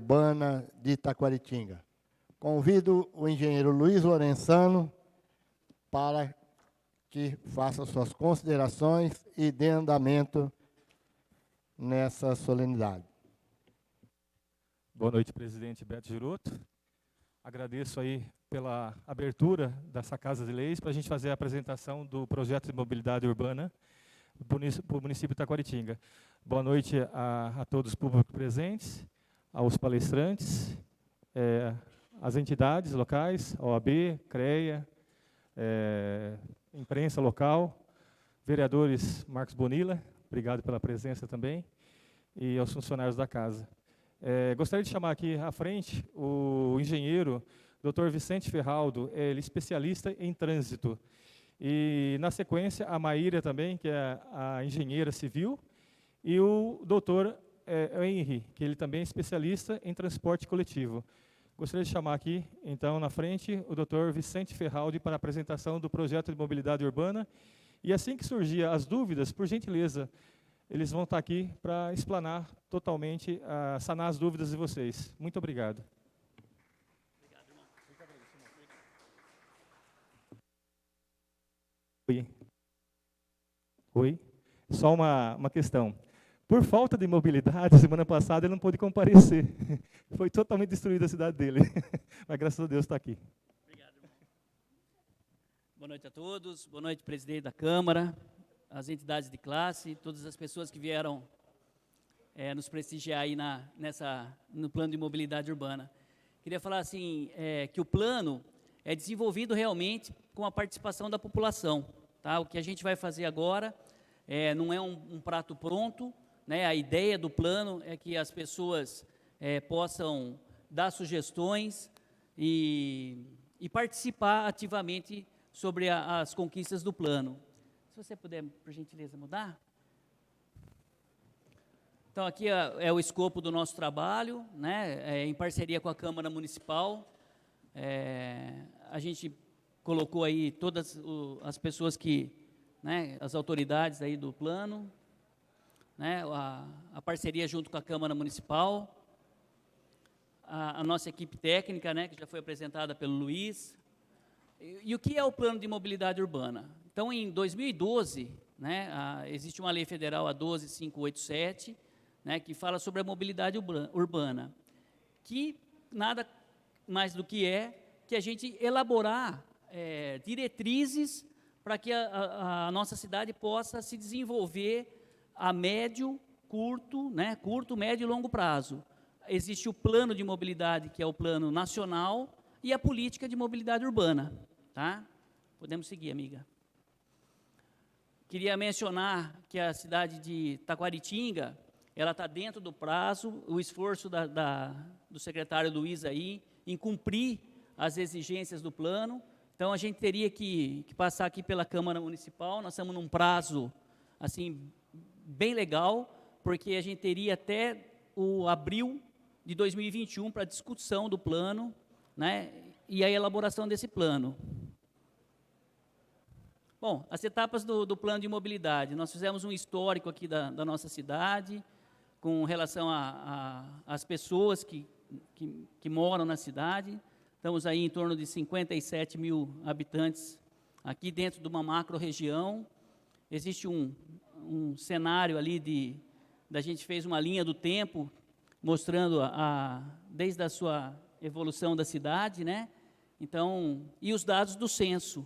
Urbana de Taquaritinga. Convido o engenheiro Luiz Lorenzano para que faça suas considerações e dê andamento nessa solenidade. Boa noite, presidente Beto Giroto. Agradeço aí pela abertura dessa Casa de Leis para a gente fazer a apresentação do projeto de mobilidade urbana para o município de Taquaritinga. Boa noite a todos os públicos presentes, aos palestrantes, às entidades locais, OAB, CREA, imprensa local, vereadores Marcos Bonilla, obrigado pela presença também, e aos funcionários da casa. Gostaria de chamar aqui à frente o engenheiro Dr. Vicente Ferraldo, ele é especialista em trânsito. E, na sequência, a Maíra também, que é a engenheira civil, e o doutor Henry, que ele também é especialista em transporte coletivo. Gostaria de chamar aqui, então, na frente, o doutor Vicente Ferraldo para a apresentação do projeto de mobilidade urbana. E assim que surgir as dúvidas, por gentileza, eles vão estar aqui para explanar totalmente, sanar as dúvidas de vocês. Muito obrigado. Oi. Só uma questão. Por falta de mobilidade, semana passada ele não pôde comparecer. Foi totalmente destruída a cidade dele. Mas graças a Deus está aqui. Obrigado, irmão. Boa noite a todos. Boa noite, presidente da Câmara, as entidades de classe, todas as pessoas que vieram nos prestigiar aí no plano de mobilidade urbana. Queria falar assim, que o plano é desenvolvido realmente com a participação da população. Tá? O que a gente vai fazer agora não é um prato pronto, né? A ideia do plano é que as pessoas possam dar sugestões e participar ativamente sobre as conquistas do plano. Se você puder, por gentileza, mudar. Então, aqui é o escopo do nosso trabalho, né? Em parceria com a Câmara Municipal. A gente colocou aí todas as pessoas que, né, as autoridades aí do plano, né, a parceria junto com a Câmara Municipal, a nossa equipe técnica, né, que já foi apresentada pelo Luiz. E o que é o plano de mobilidade urbana? Então, em 2012, né, existe uma lei federal, a 12587, né, que fala sobre a mobilidade urbana, que nada mais do que a gente elaborar diretrizes para que a nossa cidade possa se desenvolver a médio, curto, né, curto, médio e longo prazo. Existe o plano de mobilidade, que é o plano nacional, e a política de mobilidade urbana. Tá? Podemos seguir, amiga. Queria mencionar que a cidade de Taquaritinga, ela está dentro do prazo, o esforço do secretário Luiz aí, em cumprir as exigências do plano. Então, a gente teria que passar aqui pela Câmara Municipal, nós estamos num prazo, assim, bem legal, porque a gente teria até o abril de 2021 para discussão do plano, né, e a elaboração desse plano. Bom, as etapas do plano de mobilidade, nós fizemos um histórico aqui da nossa cidade, com relação às pessoas que moram na cidade. Estamos aí em torno de 57 mil habitantes aqui dentro de uma macro-região. Existe um cenário ali da gente fez uma linha do tempo, mostrando desde a sua evolução da cidade, né? Então, e os dados do censo.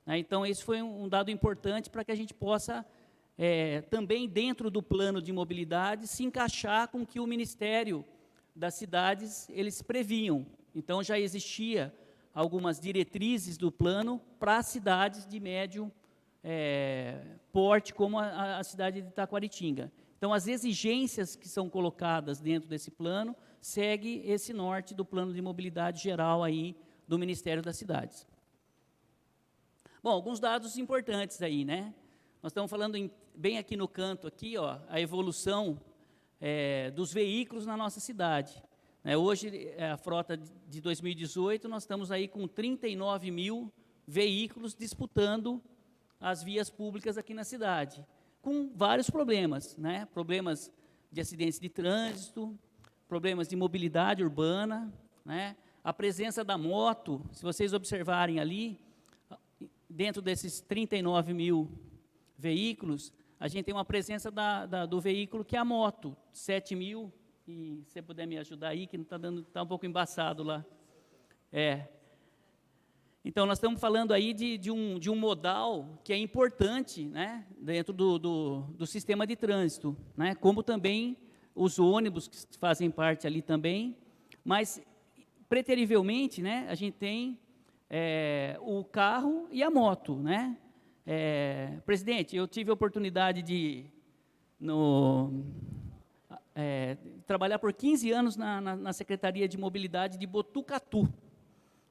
Né? Então, esse foi um dado importante para que a gente possa, também dentro do plano de mobilidade, se encaixar com o que o Ministério das Cidades, eles previam. Então, já existia algumas diretrizes do plano para cidades de médio porte, como a cidade de Taquaritinga. Então, as exigências que são colocadas dentro desse plano segue esse norte do plano de mobilidade geral aí do Ministério das Cidades. Bom, alguns dados importantes aí, né? Nós estamos falando bem aqui no canto, aqui, ó, a evolução dos veículos na nossa cidade. Hoje, a frota de 2018, nós estamos aí com 39 mil veículos disputando as vias públicas aqui na cidade, com vários problemas, né? Problemas de acidentes de trânsito, problemas de mobilidade urbana, né? A presença da moto, se vocês observarem ali, dentro desses 39 mil veículos, a gente tem uma presença do veículo que é a moto, 7 mil, e se você puder me ajudar aí, que não está dando, está um pouco embaçado lá. Então, nós estamos falando aí de um modal que é importante, né, dentro do sistema de trânsito, né, como também os ônibus que fazem parte ali também, mas, preterivelmente, né, a gente tem o carro e a moto, né. Presidente, eu tive a oportunidade de trabalhar por 15 anos na Secretaria de Mobilidade de Botucatu,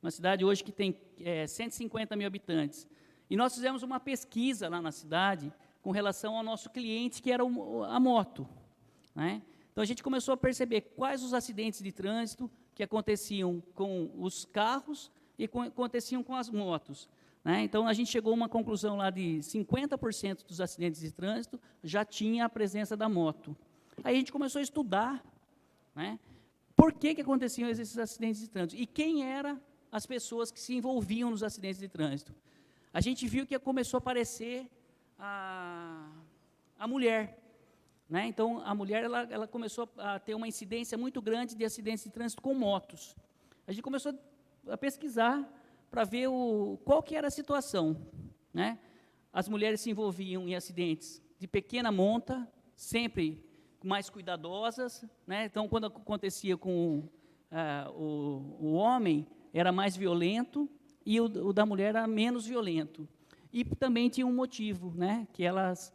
uma cidade hoje que tem 150 mil habitantes. E nós fizemos uma pesquisa lá na cidade com relação ao nosso cliente, que era a moto, né? Então, a gente começou a perceber quais os acidentes de trânsito que aconteciam com os carros e aconteciam com as motos, né? Então, a gente chegou a uma conclusão lá de 50% dos acidentes de trânsito já tinha a presença da moto. Aí a gente começou a estudar, né, por que aconteciam esses acidentes de trânsito e quem eram as pessoas que se envolviam nos acidentes de trânsito. A gente viu que começou a aparecer a mulher, né? Então, a mulher ela começou a ter uma incidência muito grande de acidentes de trânsito com motos. A gente começou a pesquisar para ver qual que era a situação, né? As mulheres se envolviam em acidentes de pequena monta, sempre mais cuidadosas, né? Então, quando acontecia com o homem, era mais violento, e o da mulher era menos violento. E também tinha um motivo, né? Que elas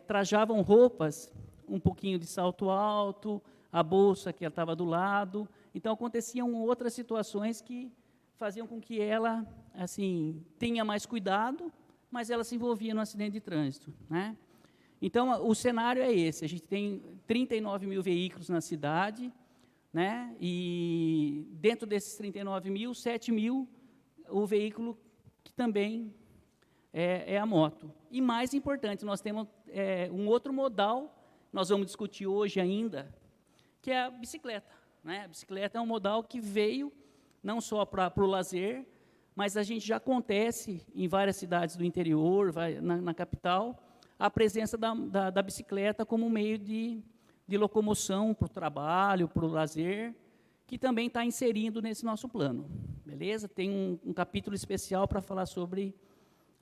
trajavam roupas, um pouquinho de salto alto, a bolsa que estava do lado. Então, aconteciam outras situações que faziam com que ela, assim, tenha mais cuidado, mas ela se envolvia no acidente de trânsito, né? Então, o cenário é esse: a gente tem 39 mil veículos na cidade, né? E dentro desses 39 mil, 7 mil, o veículo que também é a moto. E mais importante, nós temos um outro modal, nós vamos discutir hoje ainda, que é a bicicleta, né? A bicicleta é um modal que veio não só para o lazer, mas a gente já acontece em várias cidades do interior, na capital, a presença da bicicleta como meio de locomoção para o trabalho, para o lazer, que também está inserindo nesse nosso plano, beleza? Tem um capítulo especial para falar sobre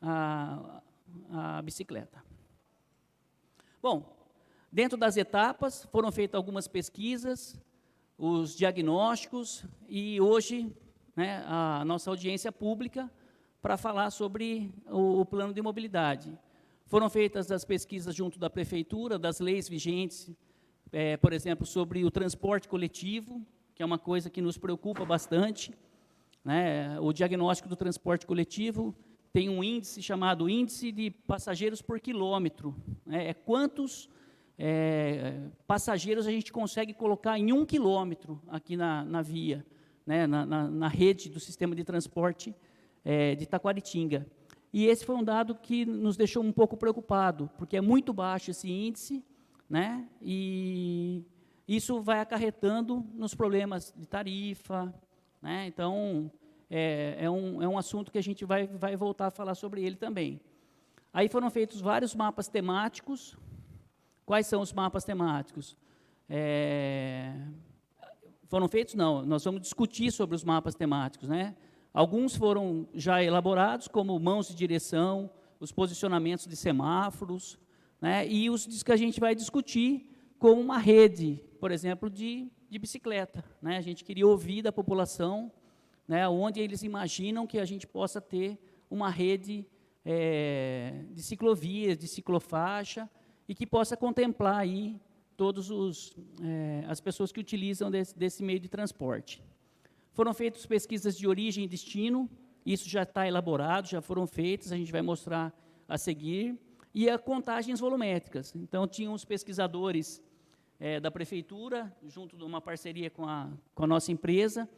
a bicicleta. Bom, dentro das etapas, foram feitas algumas pesquisas, os diagnósticos, e hoje, né, a nossa audiência pública para falar sobre o plano de mobilidade. Foram feitas as pesquisas junto da prefeitura, das leis vigentes, por exemplo, sobre o transporte coletivo, que é uma coisa que nos preocupa bastante, né? O diagnóstico do transporte coletivo tem um índice chamado Índice de Passageiros por Quilômetro, né? Quantos passageiros a gente consegue colocar em 1 quilômetro aqui na via, né? na rede do sistema de transporte de Taquaritinga. E esse foi um dado que nos deixou um pouco preocupado, porque é muito baixo esse índice, né? E isso vai acarretando nos problemas de tarifa, né? Então, é um assunto que a gente vai voltar a falar sobre ele também. Aí foram feitos vários mapas temáticos. Quais são os mapas temáticos? Foram feitos? Não, nós vamos discutir sobre os mapas temáticos, né? Alguns foram já elaborados, como mãos de direção, os posicionamentos de semáforos, né? E os que a gente vai discutir com uma rede, por exemplo, de bicicleta, né? A gente queria ouvir da população, né, onde eles imaginam que a gente possa ter uma rede de ciclovias, de ciclofaixa, e que possa contemplar aí todos as pessoas que utilizam desse meio de transporte. Foram feitas pesquisas de origem e destino, isso já está elaborado, já foram feitas, a gente vai mostrar a seguir, e as contagens volumétricas. Então, tinham os pesquisadores da prefeitura, junto de uma parceria com a nossa empresa,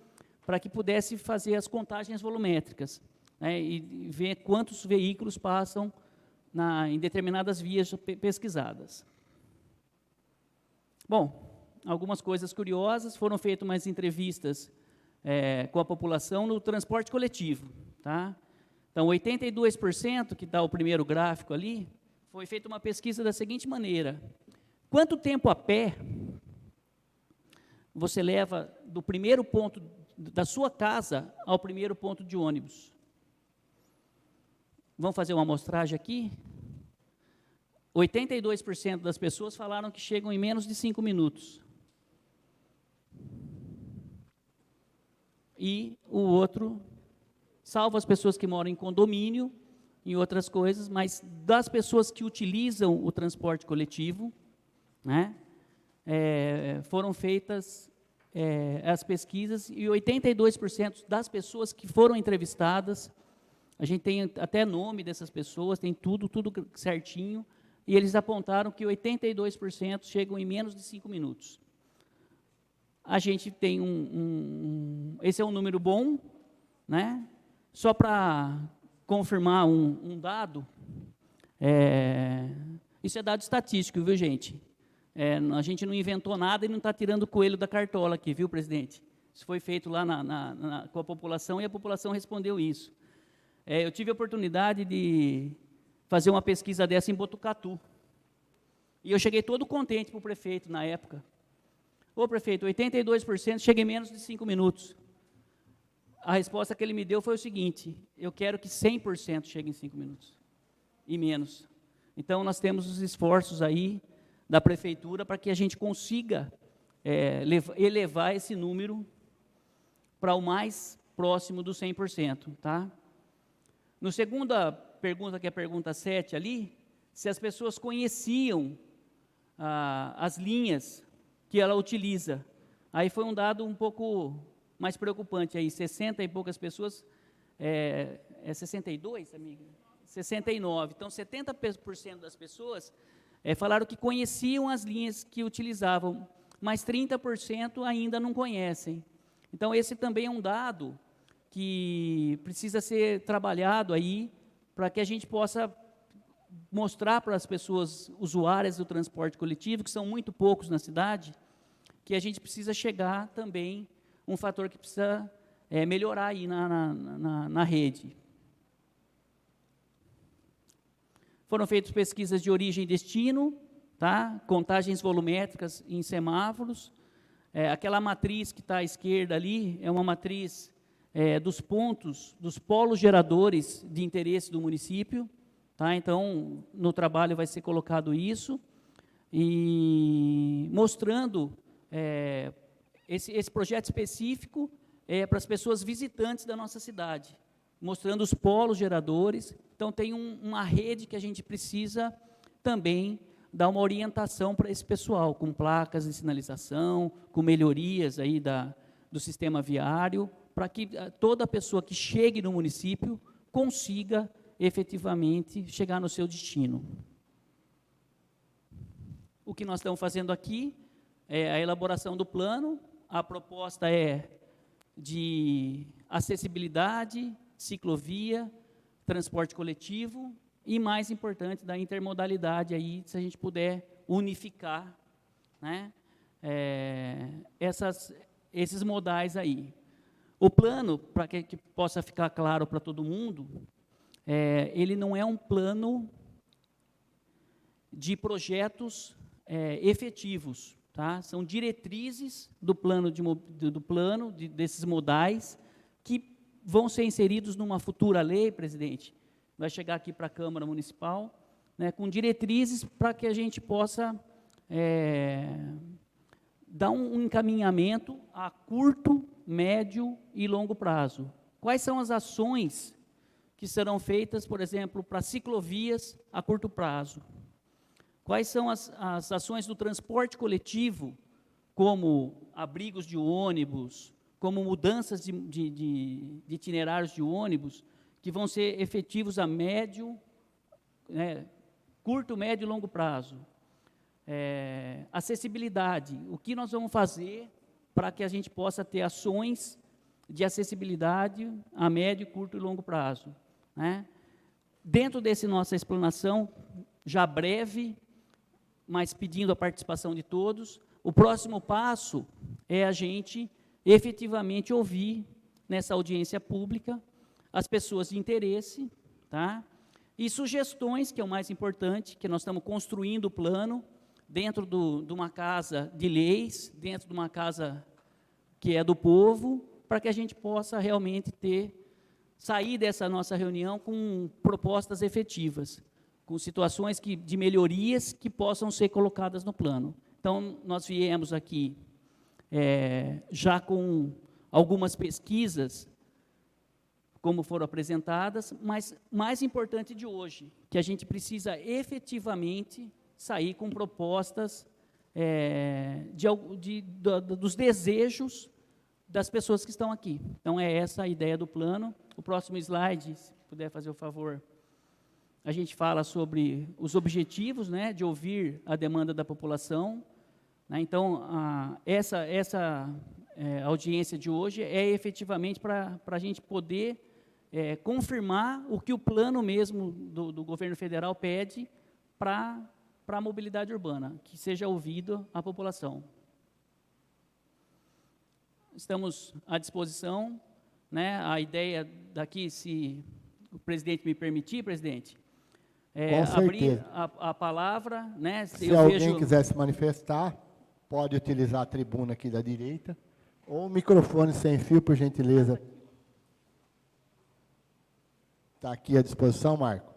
para que pudesse fazer as contagens volumétricas, né, e ver quantos veículos passam em determinadas vias pesquisadas. Bom, algumas coisas curiosas. Foram feitas umas entrevistas com a população no transporte coletivo. Tá? Então, 82%, que está o primeiro gráfico ali, foi feita uma pesquisa da seguinte maneira: quanto tempo a pé você leva do primeiro ponto da sua casa ao primeiro ponto de ônibus? Vamos fazer uma amostragem aqui? 82% das pessoas falaram que chegam em menos de 5 minutos. E o outro, salvo as pessoas que moram em condomínio, em outras coisas, mas das pessoas que utilizam o transporte coletivo, né, foram feitas as pesquisas, e 82% das pessoas que foram entrevistadas, a gente tem até nome dessas pessoas, tem tudo certinho, e eles apontaram que 82% chegam em menos de 5 minutos. A gente tem esse é um número bom, né? Só para confirmar um dado, isso é dado estatístico, viu, gente? A gente não inventou nada e não está tirando o coelho da cartola aqui, viu, presidente? Isso foi feito lá com a população, e a população respondeu isso. Eu tive a oportunidade de fazer uma pesquisa dessa em Botucatu. E eu cheguei todo contente para o prefeito na época. Ô, prefeito, 82% chega em menos de 5 minutos. A resposta que ele me deu foi o seguinte: eu quero que 100% chegue em 5 minutos e menos. Então, nós temos os esforços aí da prefeitura para que a gente consiga elevar esse número para o mais próximo do 100%. Tá? No segunda pergunta, que é a pergunta 7 ali, se as pessoas conheciam as linhas que ela utiliza. Aí foi um dado um pouco mais preocupante, aí 60 e poucas pessoas, 62, amiga? 69. Então, 70% das pessoas falaram que conheciam as linhas que utilizavam, mas 30% ainda não conhecem. Então, esse também é um dado que precisa ser trabalhado aí, para que a gente possa mostrar para as pessoas usuárias do transporte coletivo, que são muito poucos na cidade, que a gente precisa chegar também, um fator que precisa melhorar aí na rede. Foram feitas pesquisas de origem e destino, tá? Contagens volumétricas em semáforos. Aquela matriz que está à esquerda ali é uma matriz dos pontos, dos polos geradores de interesse do município. Tá? Então, no trabalho vai ser colocado isso, e mostrando esse projeto específico para as pessoas visitantes da nossa cidade, mostrando os polos geradores. Então, tem uma rede que a gente precisa também dar uma orientação para esse pessoal, com placas de sinalização, com melhorias aí do sistema viário, para que toda pessoa que chegue no município consiga efetivamente chegar no seu destino. O que nós estamos fazendo aqui é a elaboração do plano. A proposta é de acessibilidade, ciclovia, transporte coletivo e, mais importante, da intermodalidade, aí, se a gente puder unificar, né, esses modais aí. O plano, para que possa ficar claro para todo mundo, ele não é um plano de projetos efetivos, tá? São diretrizes do plano, desses modais, que vão ser inseridos numa futura lei, presidente, vai chegar aqui para a Câmara Municipal, né, com diretrizes para que a gente possa dar um encaminhamento a curto, médio e longo prazo. Quais são as ações que serão feitas, por exemplo, para ciclovias a curto prazo? Quais são as ações do transporte coletivo, como abrigos de ônibus, como mudanças de itinerários de ônibus, que vão ser efetivos a médio, curto, médio e longo prazo? Acessibilidade, o que nós vamos fazer para que a gente possa ter ações de acessibilidade a médio, curto e longo prazo, né? Dentro dessa nossa explanação, já breve, mas pedindo a participação de todos, o próximo passo é a gente efetivamente ouvir nessa audiência pública as pessoas de interesse, tá? E sugestões, que é o mais importante, que nós estamos construindo o plano dentro de uma casa de leis, dentro de uma casa que é do povo, para que a gente possa realmente sair dessa nossa reunião com propostas efetivas, com situações de melhorias que possam ser colocadas no plano. Então, nós viemos aqui já com algumas pesquisas, como foram apresentadas, mas mais importante de hoje, que a gente precisa efetivamente sair com propostas dos desejos das pessoas que estão aqui. Então, é essa a ideia do plano. O próximo slide, se puder fazer o favor, a gente fala sobre os objetivos, né, de ouvir a demanda da população, né. Então, essa audiência de hoje é efetivamente para a gente poder confirmar o que o plano mesmo do governo federal pede para a mobilidade urbana, que seja ouvido a população. Estamos à disposição, né? A ideia daqui, se o presidente me permitir, presidente, abrir a palavra, né? Se alguém quiser se manifestar, pode utilizar a tribuna aqui da direita, ou o microfone sem fio, por gentileza. Está aqui à disposição, Marco.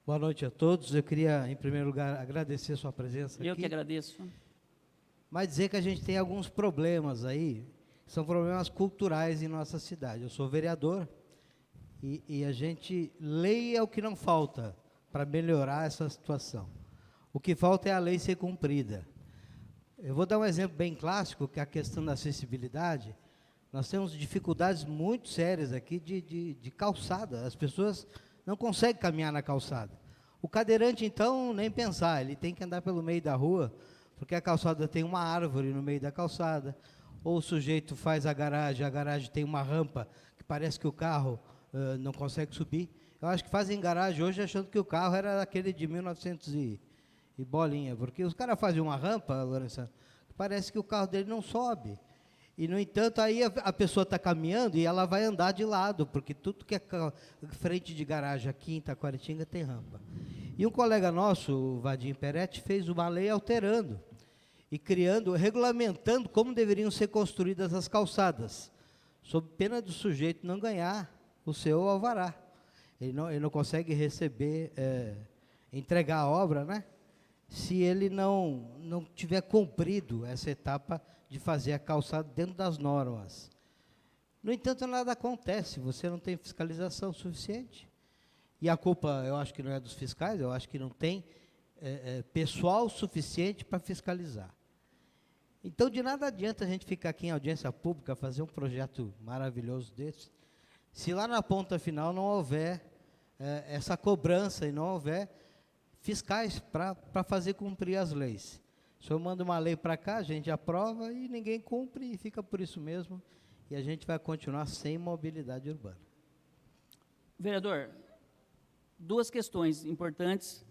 Boa noite a todos. Eu queria, em primeiro lugar, agradecer a sua presença aqui. Eu que agradeço. Mas dizer que a gente tem alguns problemas aí, são problemas culturais em nossa cidade. Eu sou vereador e a gente, lei é o que não falta para melhorar essa situação. O que falta é a lei ser cumprida. Eu vou dar um exemplo bem clássico, que é a questão da acessibilidade. Nós temos dificuldades muito sérias aqui de calçada. As pessoas não conseguem caminhar na calçada. O cadeirante, então, nem pensar, ele tem que andar pelo meio da rua, porque a calçada tem uma árvore no meio da calçada, ou o sujeito faz a garagem tem uma rampa, que parece que o carro não consegue subir. Eu acho que fazem garagem hoje achando que o carro era aquele de 1900 e bolinha, porque os caras fazem uma rampa, Lourenço, que parece que o carro dele não sobe. E, no entanto, aí a pessoa está caminhando e ela vai andar de lado, porque tudo que é frente de garagem aqui em Taquaritinga tem rampa. E um colega nosso, o Vadim Peretti, fez uma lei alterando e regulamentando como deveriam ser construídas as calçadas, sob pena do sujeito não ganhar o seu alvará. Ele não consegue receber, entregar a obra, né, se ele não tiver cumprido essa etapa de fazer a calçada dentro das normas. No entanto, nada acontece, você não tem fiscalização suficiente. E a culpa, eu acho que não é dos fiscais, eu acho que não tem pessoal suficiente para fiscalizar. Então, de nada adianta a gente ficar aqui em audiência pública, fazer um projeto maravilhoso desse, se lá na ponta final não houver essa cobrança e não houver fiscais para fazer cumprir as leis. O senhor manda uma lei para cá, a gente aprova e ninguém cumpre e fica por isso mesmo, e a gente vai continuar sem mobilidade urbana. Vereador, duas questões importantes,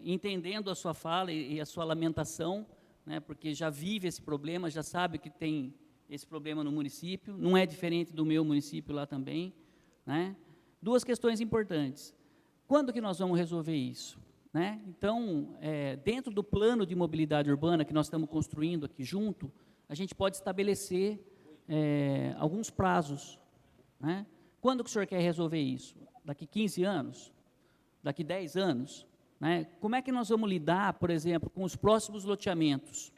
entendendo a sua fala e a sua lamentação, né, porque já vive esse problema, já sabe que tem esse problema no município, não é diferente do meu município lá também, né? Duas questões importantes. Quando que nós vamos resolver isso? Né? Então, dentro do plano de mobilidade urbana que nós estamos construindo aqui junto, a gente pode estabelecer alguns prazos. Né? Quando que o senhor quer resolver isso? Daqui 15 anos? Daqui 10 anos? Né? Como é que nós vamos lidar, por exemplo, com os próximos loteamentos?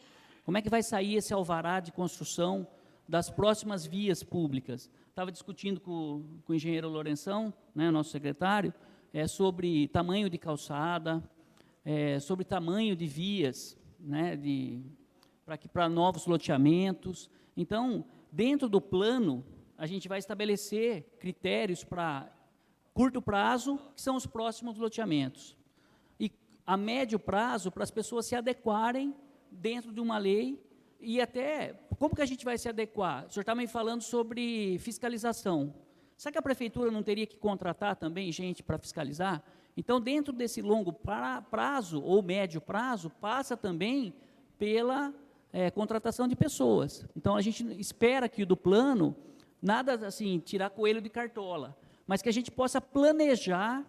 Como é que vai sair esse alvará de construção das próximas vias públicas? Estava discutindo com o engenheiro Lourenção, né, nosso secretário, sobre tamanho de calçada, sobre tamanho de vias, né, para novos loteamentos. Então, dentro do plano, a gente vai estabelecer critérios para curto prazo, que são os próximos loteamentos. E a médio prazo, para as pessoas se adequarem dentro de uma lei, e até, como que a gente vai se adequar? O senhor está me falando sobre fiscalização. Será que a prefeitura não teria que contratar também gente para fiscalizar? Então, dentro desse longo prazo ou médio prazo, passa também pela contratação de pessoas. Então, a gente espera que do plano, nada assim, tirar coelho de cartola, mas que a gente possa planejar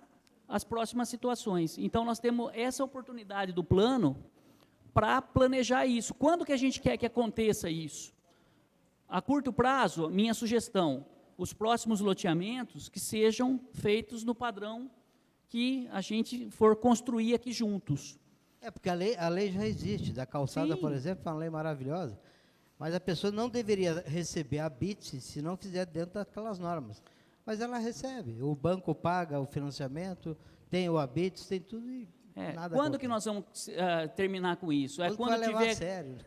as próximas situações. Então, nós temos essa oportunidade do plano para planejar isso. Quando que a gente quer que aconteça isso? A curto prazo, minha sugestão, os próximos loteamentos que sejam feitos no padrão que a gente for construir aqui juntos. Porque a lei já existe, da calçada, Sim. por exemplo, é uma lei maravilhosa, mas a pessoa não deveria receber a BITS se não fizer dentro daquelas normas. Mas ela recebe, o banco paga o financiamento, tem o ABITS, tem tudo e nada. Quando que nós vamos terminar com isso? Quando vai levar a sério.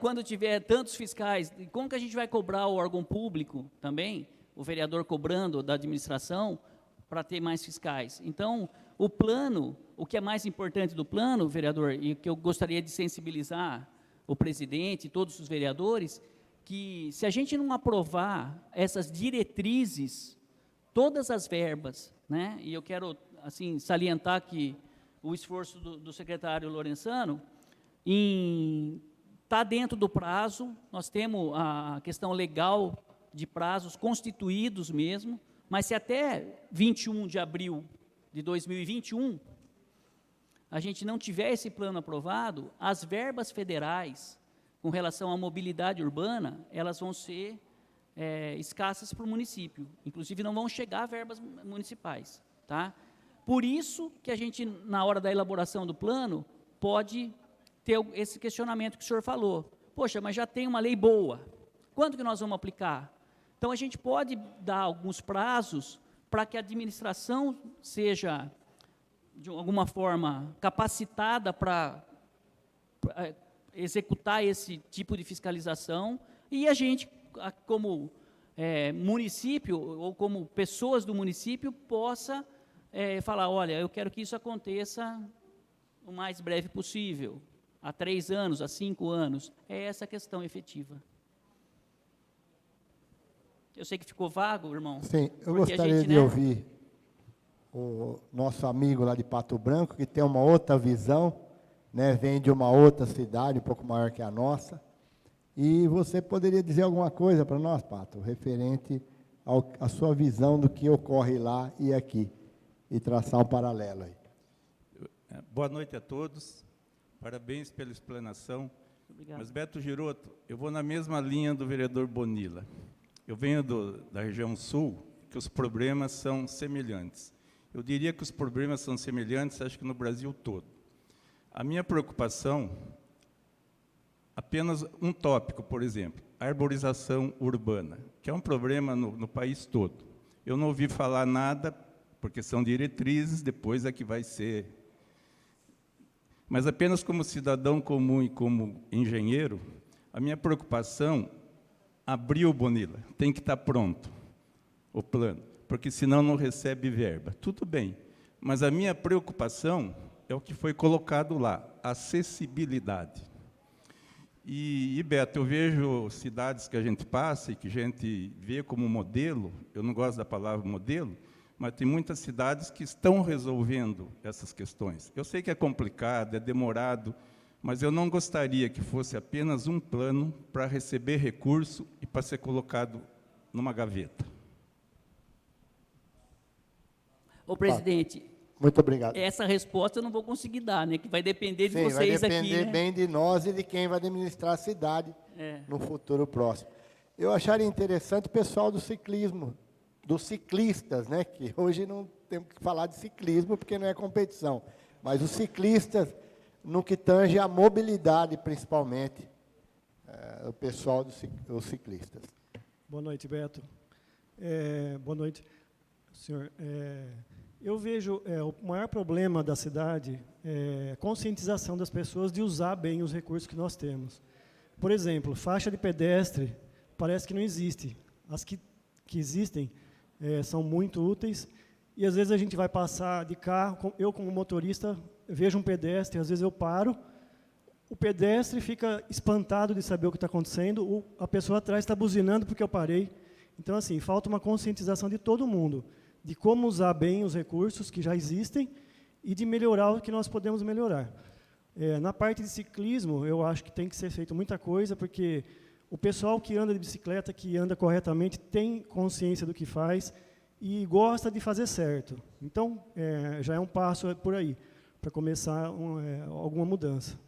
Quando tiver tantos fiscais, e como que a gente vai cobrar o órgão público também, o vereador cobrando da administração, para ter mais fiscais? Então, o plano, o que é mais importante do plano, vereador, e que eu gostaria de sensibilizar o presidente e todos os vereadores, que se a gente não aprovar essas diretrizes, todas as verbas, né, e eu quero assim salientar que o esforço do secretário Lorenzano está dentro do prazo. Nós temos a questão legal de prazos constituídos mesmo, mas se até 21 de abril de 2021 a gente não tiver esse plano aprovado, as verbas federais com relação à mobilidade urbana, elas vão ser escassas para o município, inclusive não vão chegar verbas municipais, tá? Por isso que a gente, na hora da elaboração do plano, pode ter esse questionamento que o senhor falou. Poxa, mas já tem uma lei boa, quando que nós vamos aplicar? Então, a gente pode dar alguns prazos para que a administração seja, de alguma forma, capacitada para executar esse tipo de fiscalização, e a gente, como município, ou como pessoas do município, possa falar, olha, eu quero que isso aconteça o mais breve possível, há 3 anos, há 5 anos. É essa a questão efetiva. Eu sei que ficou vago, irmão. Sim, eu gostaria de ouvir o nosso amigo lá de Pato Branco, que tem uma outra visão, né, vem de uma outra cidade, um pouco maior que a nossa. E você poderia dizer alguma coisa para nós, Pato, referente à sua visão do que ocorre lá e aqui, e traçar um paralelo aí. Boa noite a todos, parabéns pela explanação. Obrigado. Mas, Beto Giroto, eu vou na mesma linha do vereador Bonilla. Eu venho da região sul, que os problemas são semelhantes. Eu diria que os problemas são semelhantes, acho que no Brasil todo. A minha preocupação, apenas um tópico, por exemplo, arborização urbana, que é um problema no país todo. Eu não ouvi falar nada, porque são diretrizes, depois é que vai ser. Mas apenas como cidadão comum e como engenheiro, a minha preocupação, abril, Bonilla, tem que estar pronto o plano, porque senão não recebe verba. Tudo bem, mas a minha preocupação é o que foi colocado lá, acessibilidade. E, Beto, eu vejo cidades que a gente passa e que a gente vê como modelo, eu não gosto da palavra modelo, mas tem muitas cidades que estão resolvendo essas questões. Eu sei que é complicado, é demorado, mas eu não gostaria que fosse apenas um plano para receber recurso e para ser colocado numa gaveta. Ô, presidente, muito obrigado. essa resposta eu não vou conseguir dar, né? Que vai depender de Sim, vocês vai aqui, depender né? bem de nós e de quem vai administrar a cidade no futuro próximo. Eu acharia interessante o pessoal do ciclismo, dos ciclistas, né? Que hoje não temos que falar de ciclismo porque não é competição, mas os ciclistas, no que tange a mobilidade, principalmente, o pessoal dos ciclistas. Boa noite, Beto. Boa noite, senhor. Eu vejo o maior problema da cidade é a conscientização das pessoas de usar bem os recursos que nós temos. Por exemplo, faixa de pedestre parece que não existe. As que existem são muito úteis e às vezes a gente vai passar de carro, eu como motorista vejo um pedestre, às vezes eu paro, o pedestre fica espantado de saber o que está acontecendo, a pessoa atrás está buzinando porque eu parei. Então, assim, falta uma conscientização de todo mundo, de como usar bem os recursos que já existem e de melhorar o que nós podemos melhorar. Na parte de ciclismo, eu acho que tem que ser feito muita coisa, porque o pessoal que anda de bicicleta, que anda corretamente, tem consciência do que faz e gosta de fazer certo. Então, já é um passo por aí, para começar alguma mudança.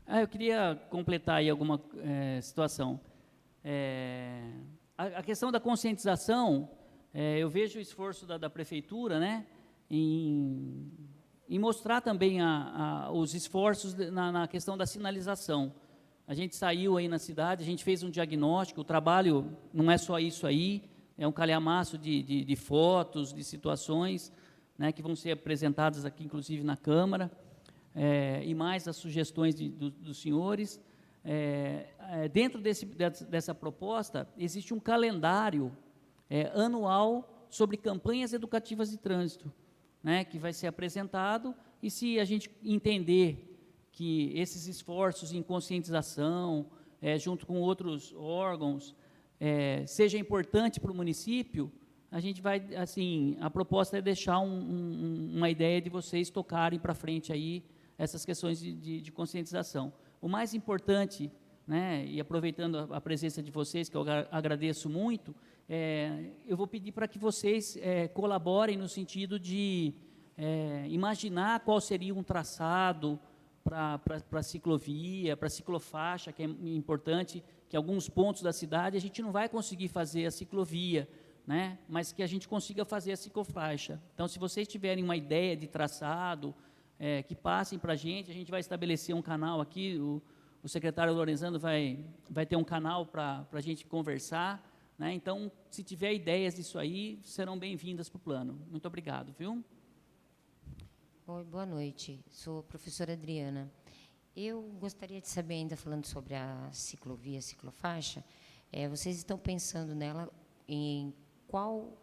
Eu queria completar aí alguma situação. A questão da conscientização, eu vejo o esforço da prefeitura, né, em mostrar também os esforços na questão da sinalização. A gente saiu aí na cidade, a gente fez um diagnóstico, o trabalho não é só isso aí, é um calhamaço de fotos, de situações, né, que vão ser apresentadas aqui, inclusive, na Câmara, e mais as sugestões dos senhores. Dentro dessa proposta, existe um calendário anual sobre campanhas educativas de trânsito, né, que vai ser apresentado, e se a gente entender que esses esforços em conscientização, junto com outros órgãos, seja importante para o município, a gente vai, assim, a proposta é deixar uma ideia de vocês tocarem para frente aí essas questões de conscientização. O mais importante, né, e aproveitando a presença de vocês, que eu agradeço muito, eu vou pedir para que vocês colaborem no sentido de imaginar qual seria um traçado para a ciclovia, para a ciclofaixa, que é importante, que em alguns pontos da cidade a gente não vai conseguir fazer a ciclovia, né, mas que a gente consiga fazer a ciclofaixa. Então, se vocês tiverem uma ideia de traçado, que passem para a gente vai estabelecer um canal aqui, o secretário Lorenzano vai ter um canal para a gente conversar, né? Então, se tiver ideias disso aí, serão bem-vindas para o plano. Muito obrigado, viu? Oi, boa noite. Sou a professora Adriana. Eu gostaria de saber, ainda falando sobre a ciclovia, a ciclofaixa, vocês estão pensando nela em qual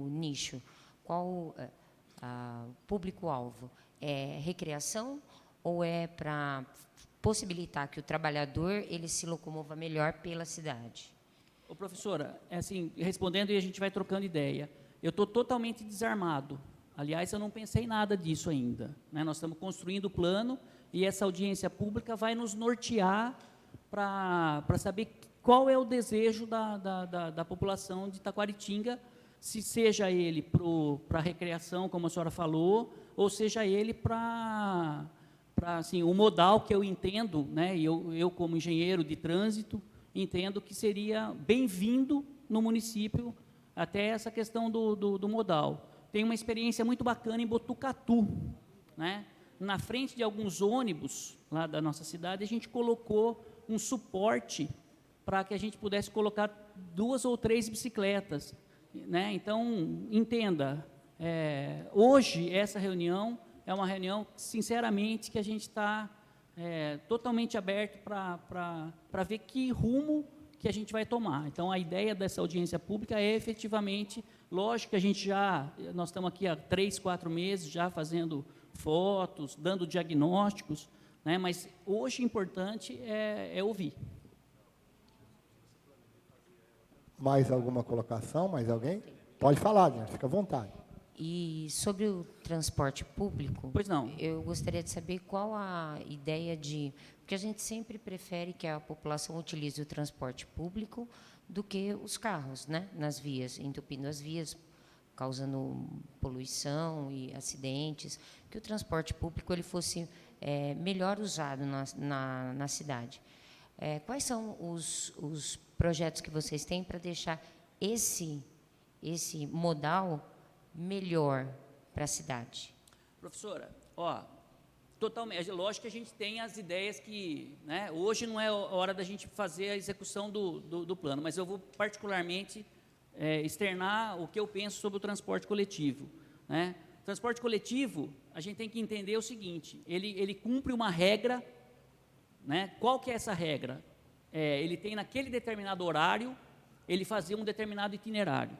nicho, qual público-alvo? É recreação ou é para possibilitar que o trabalhador ele se locomova melhor pela cidade? Ô, professora, assim, respondendo e a gente vai trocando ideia, eu estou totalmente desarmado. Aliás, eu não pensei nada disso ainda, né? Nós estamos construindo o plano e essa audiência pública vai nos nortear para saber qual é o desejo da população de Taquaritinga, se seja ele para a recreação, como a senhora falou, ou seja ele para assim, o modal que eu entendo, né, eu como engenheiro de trânsito, entendo que seria bem-vindo no município até essa questão do modal. Tem uma experiência muito bacana em Botucatu, né? Na frente de alguns ônibus lá da nossa cidade, a gente colocou um suporte para que a gente pudesse colocar 2 ou 3 bicicletas, né? Então, entenda, hoje essa reunião é uma reunião, sinceramente, que a gente está totalmente aberto para ver que rumo que a gente vai tomar. Então, a ideia dessa audiência pública é efetivamente, lógico que nós estamos aqui há 3, 4 meses já fazendo fotos, dando diagnósticos, né, mas hoje o importante é ouvir. Mais alguma colocação? Mais alguém? Pode falar, gente, fica à vontade. E sobre o transporte público, pois não. Eu gostaria de saber qual a ideia de... Porque a gente sempre prefere que a população utilize o transporte público do que os carros, né, nas vias, entupindo as vias, causando poluição e acidentes, que o transporte público ele fosse melhor usado na cidade. Quais são os projetos que vocês têm para deixar esse modal melhor para a cidade? Professora, totalmente, lógico que a gente tem as ideias que, né, hoje não é a hora da gente fazer a execução do plano, mas eu vou particularmente externar o que eu penso sobre o transporte coletivo, né? O transporte coletivo, a gente tem que entender o seguinte, ele cumpre uma regra, né? Qual que é essa regra? Ele tem naquele determinado horário, ele fazer um determinado itinerário.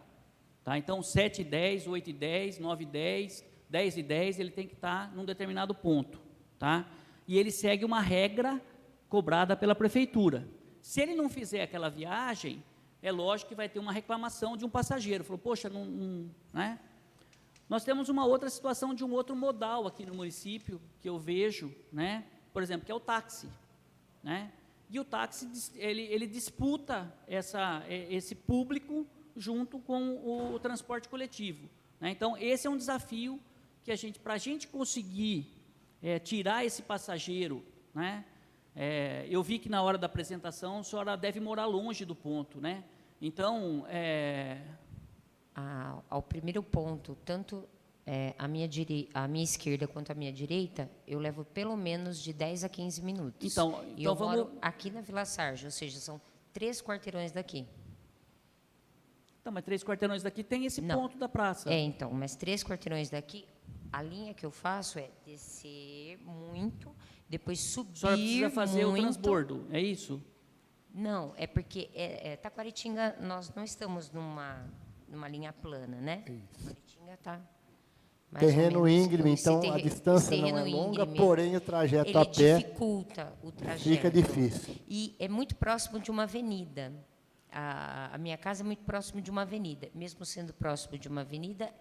Tá? Então, 7h10, 8h10, 9h10, 10h10, ele tem que estar num determinado ponto. Tá? E ele segue uma regra cobrada pela prefeitura. Se ele não fizer aquela viagem, é lógico que vai ter uma reclamação de um passageiro. Falou, poxa, né? Nós temos uma outra situação de um outro modal aqui no município, que eu vejo, né? Por exemplo, que é o táxi, né? E o táxi, ele disputa esse público junto com o transporte coletivo, né? Então, esse é um desafio que para a gente conseguir tirar esse passageiro, né? Eu vi que na hora da apresentação a senhora deve morar longe do ponto, né? Então, Ao primeiro ponto, tanto a minha esquerda quanto a minha direita, eu levo pelo menos de 10 a 15 minutos. Então eu vamos... moro aqui na Vila Sarja, ou seja, são 3 quarteirões daqui. Então, mas 3 quarteirões daqui tem esse Não. ponto da praça. Então, mas 3 quarteirões daqui, a linha que eu faço é descer muito, depois subir muito. A senhora precisa fazer o transbordo, é isso? Não, é porque Taquaritinga, nós não estamos numa linha plana, né? Taquaritinga está terreno íngreme, então a distância não é longa, porém o trajeto a pé dificulta o trajeto. Fica difícil. E é muito próximo de uma avenida. A minha casa é muito próximo de uma avenida. Mesmo sendo próximo de uma avenida,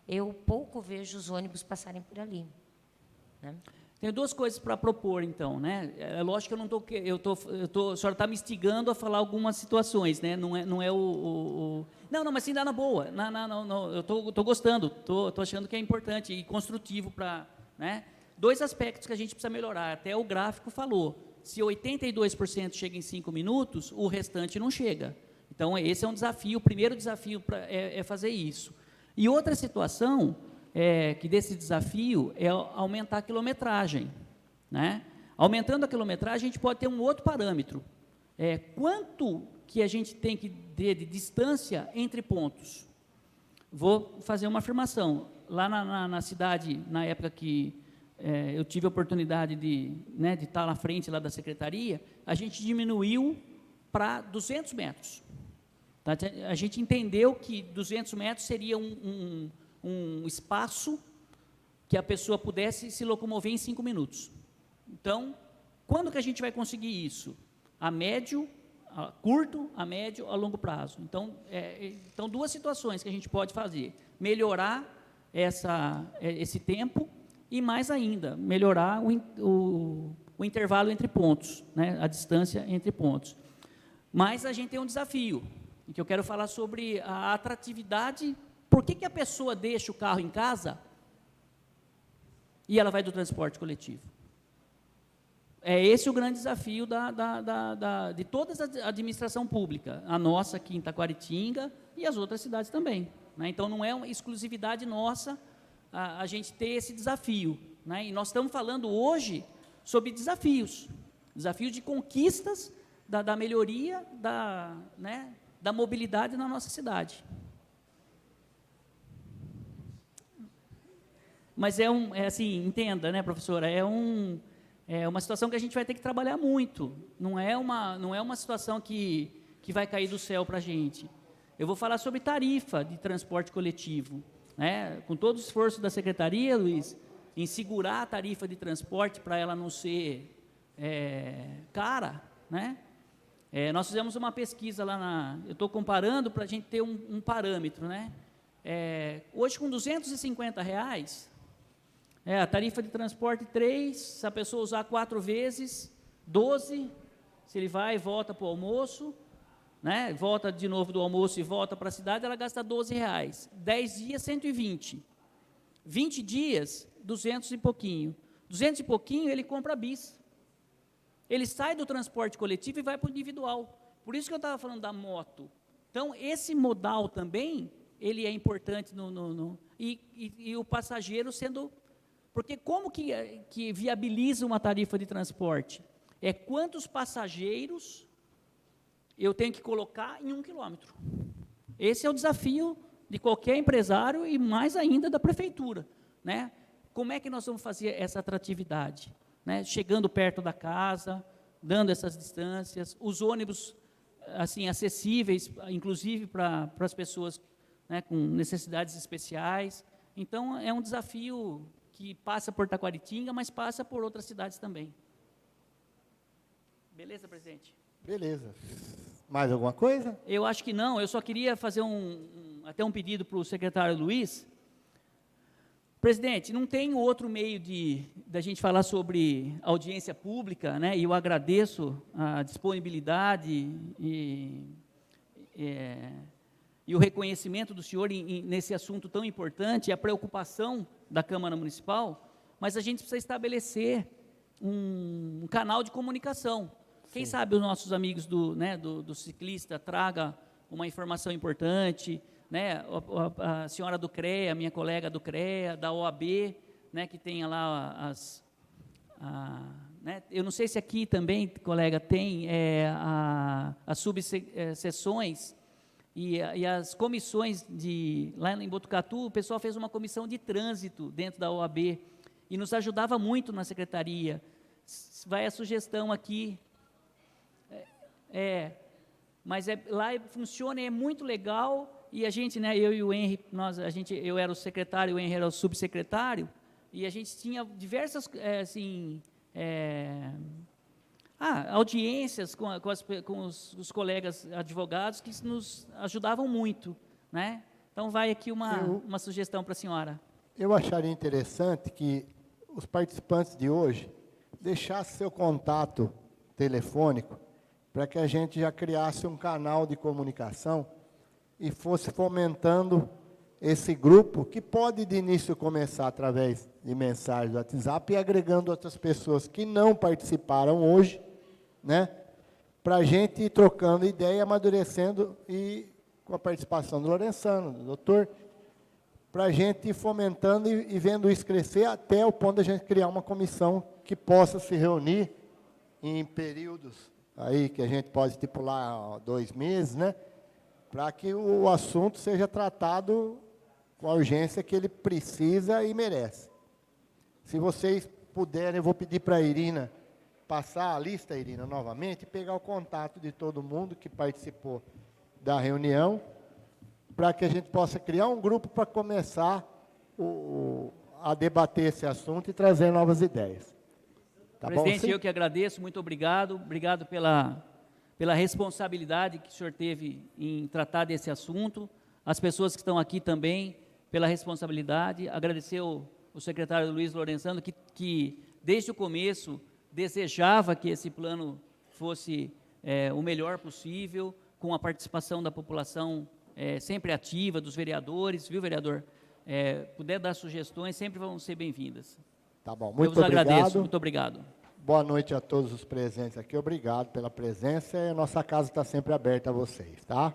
eu pouco vejo os ônibus passarem por ali, né? Tenho 2 coisas para propor, então, né? É lógico que eu não a senhora está me instigando a falar algumas situações, né? Não é o... Não, mas sim dá na boa. Não, eu estou gostando, estou achando que é importante e construtivo para, né? 2 aspectos que a gente precisa melhorar. Até o gráfico falou. Se 82% chega em 5 minutos, o restante não chega. Então, esse é um desafio. O primeiro desafio é fazer isso. E outra situação que desse desafio é aumentar a quilometragem, né? Aumentando a quilometragem, a gente pode ter um outro parâmetro. Quanto que a gente tem que ter de distância entre pontos? Vou fazer uma afirmação. Lá na cidade, na época que eu tive a oportunidade de estar na frente lá da secretaria, a gente diminuiu para 200 metros. Tá? A gente entendeu que 200 metros seria um espaço que a pessoa pudesse se locomover em 5 minutos. Então, quando que a gente vai conseguir isso? A curto, a médio, a longo prazo. Então, 2 situações que a gente pode fazer. Melhorar esse tempo e, mais ainda, melhorar o intervalo entre pontos, né? A distância entre pontos. Mas a gente tem um desafio, que eu quero falar sobre a atratividade. Por que a pessoa deixa o carro em casa e ela vai do transporte coletivo? É esse o grande desafio de toda a administração pública, a nossa aqui em Taquaritinga e as outras cidades também, né? Então, não é uma exclusividade nossa a gente ter esse desafio, né? E nós estamos falando hoje sobre desafios de conquistas da melhoria da mobilidade na nossa cidade. Mas assim, entenda, né, professora, é uma situação que a gente vai ter que trabalhar muito, não é uma situação que vai cair do céu para a gente. Eu vou falar sobre tarifa de transporte coletivo, né? Com todo o esforço da secretaria, Luiz, em segurar a tarifa de transporte para ela não ser cara, né? Nós fizemos uma pesquisa lá eu estou comparando para a gente ter um parâmetro, né? Hoje, com R$250, a tarifa de transporte 3, se a pessoa usar 4 vezes, 12, se ele vai e volta para o almoço, né? Volta de novo do almoço e volta para a cidade, ela gasta R$12. 10 dias, 120. 20 dias, 200 e pouquinho. 200 e pouquinho, ele compra bis. Ele sai do transporte coletivo e vai para o individual. Por isso que eu estava falando da moto. Então, esse modal também, ele é importante e o passageiro sendo... Porque como que viabiliza uma tarifa de transporte? Quantos passageiros eu tenho que colocar em 1 quilômetro. Esse é o desafio de qualquer empresário e mais ainda da prefeitura, né? Como é que nós vamos fazer essa atratividade, né? Chegando perto da casa, dando essas distâncias, os ônibus assim acessíveis, inclusive para as pessoas, né, com necessidades especiais. Então é um desafio que passa por Taquaritinga, mas passa por outras cidades também. Beleza, presidente? Beleza. Mais alguma coisa? Eu acho que não, eu só queria fazer até um pedido para o secretário Luiz, Presidente, não tem outro meio da gente falar sobre audiência pública, né? E eu agradeço a disponibilidade e o reconhecimento do senhor nesse assunto tão importante, a preocupação da Câmara Municipal, mas a gente precisa estabelecer um canal de comunicação. Quem sabe os nossos amigos do ciclista traga uma informação importante, né? A senhora do CREA, minha colega do CREA, da OAB, né, que tenha lá né, eu não sei se aqui também, colega, tem as subseções e as comissões lá em Botucatu, o pessoal fez uma comissão de trânsito dentro da OAB e nos ajudava muito na secretaria. Vai a sugestão aqui, mas lá funciona, é muito legal. E a gente, né, eu e o Henry, eu era o secretário, o Henry era o subsecretário, e a gente tinha diversas, audiências com os colegas advogados que nos ajudavam muito, né? Então, vai aqui uma sugestão para a senhora. Eu acharia interessante que os participantes de hoje deixassem seu contato telefônico para que a gente já criasse um canal de comunicação e fosse fomentando esse grupo, que pode de início começar através de mensagens do WhatsApp e agregando outras pessoas que não participaram hoje, né, para a gente ir trocando ideia, amadurecendo, e com a participação do Lorenzano, do doutor, para a gente ir fomentando e vendo isso crescer até o ponto de a gente criar uma comissão que possa se reunir em períodos aí que a gente pode estipular 2 meses, né, para que o assunto seja tratado com a urgência que ele precisa e merece. Se vocês puderem, eu vou pedir para a Irina passar a lista, Irina, novamente, e pegar o contato de todo mundo que participou da reunião, para que a gente possa criar um grupo para começar a debater esse assunto e trazer novas ideias. Tá Presidente, bom, eu que agradeço, muito obrigado. Obrigado pela responsabilidade que o senhor teve em tratar desse assunto. As pessoas que estão aqui também, pela responsabilidade. Agradecer o secretário Luiz Lorenzano, que desde o começo desejava que esse plano fosse o melhor possível, com a participação da população sempre ativa, dos vereadores, viu, vereador? Puder dar sugestões, sempre vão ser bem-vindas. Tá bom, muito obrigado. Eu vos agradeço, obrigado. muito obrigado. Boa noite a todos os presentes aqui, obrigado pela presença, e a nossa casa está sempre aberta a vocês, tá?